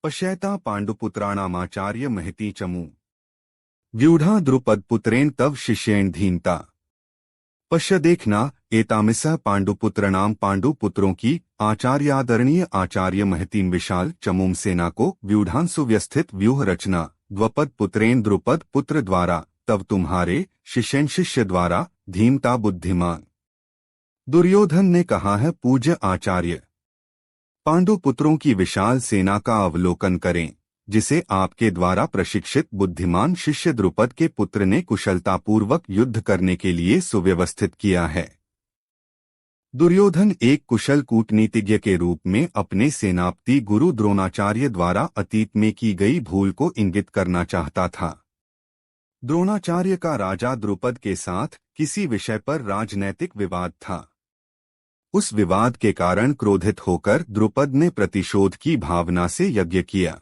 पश्यैता पाण्डुपुत्राणामाचार्य महती चमू व्यूढ़ा द्रुपदपुत्रेण तव शिष्येण धीनता। पश्य देखना, एतामिसः पांडुपुत्रनाम पांडुपुत्रों की आचार्यादरणीय आचार्य महतीम विशाल चमूम सेना को व्यूढ़ान सुव्यवस्थित व्यूह रचना द्वपद पुत्रेण द्रुपद पुत्र द्वारा तब तुम्हारे शिष्यन शिष्य द्वारा धीमता बुद्धिमान। दुर्योधन ने कहा है, पूज्य आचार्य, पांडुपुत्रों की विशाल सेना का अवलोकन करें, जिसे आपके द्वारा प्रशिक्षित बुद्धिमान शिष्य द्रुपद के पुत्र ने कुशलतापूर्वक युद्ध करने के लिए सुव्यवस्थित किया है। दुर्योधन एक कुशल कूटनीतिज्ञ के रूप में अपने सेनापति गुरु द्रोणाचार्य द्वारा अतीत में की गई भूल को इंगित करना चाहता था। द्रोणाचार्य का राजा द्रुपद के साथ किसी विषय पर राजनैतिक विवाद था। उस विवाद के कारण क्रोधित होकर द्रुपद ने प्रतिशोध की भावना से यज्ञ किया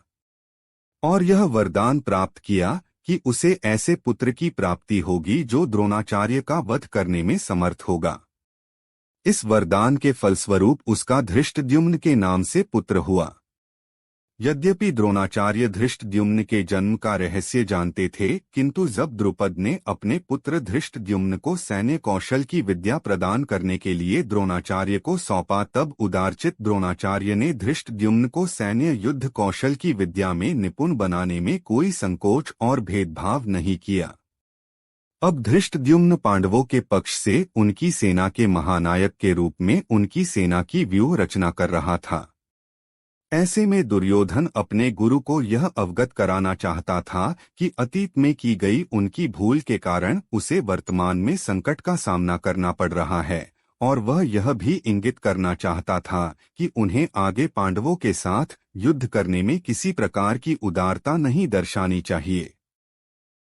और यह वरदान प्राप्त किया कि उसे ऐसे पुत्र की प्राप्ति होगी जो द्रोणाचार्य का वध करने में समर्थ होगा। इस वरदान के फलस्वरूप उसका धृष्टद्युम्न के नाम से पुत्र हुआ। यद्यपि द्रोणाचार्य धृष्टद्युम्न के जन्म का रहस्य जानते थे, किंतु जब द्रुपद ने अपने पुत्र धृष्टद्युम्न को सैन्य कौशल की विद्या प्रदान करने के लिए द्रोणाचार्य को सौंपा, तब उदारचित द्रोणाचार्य ने धृष्टद्युम्न को सैन्य युद्ध कौशल की विद्या में निपुण बनाने में कोई संकोच और भेदभाव नहीं किया। अब धृष्टद्युम्न पांडवों के पक्ष से उनकी सेना के महानायक के रूप में उनकी सेना की व्यूह रचना कर रहा था। ऐसे में दुर्योधन अपने गुरु को यह अवगत कराना चाहता था कि अतीत में की गई उनकी भूल के कारण उसे वर्तमान में संकट का सामना करना पड़ रहा है, और वह यह भी इंगित करना चाहता था कि उन्हें आगे पांडवों के साथ युद्ध करने में किसी प्रकार की उदारता नहीं दर्शानी चाहिए।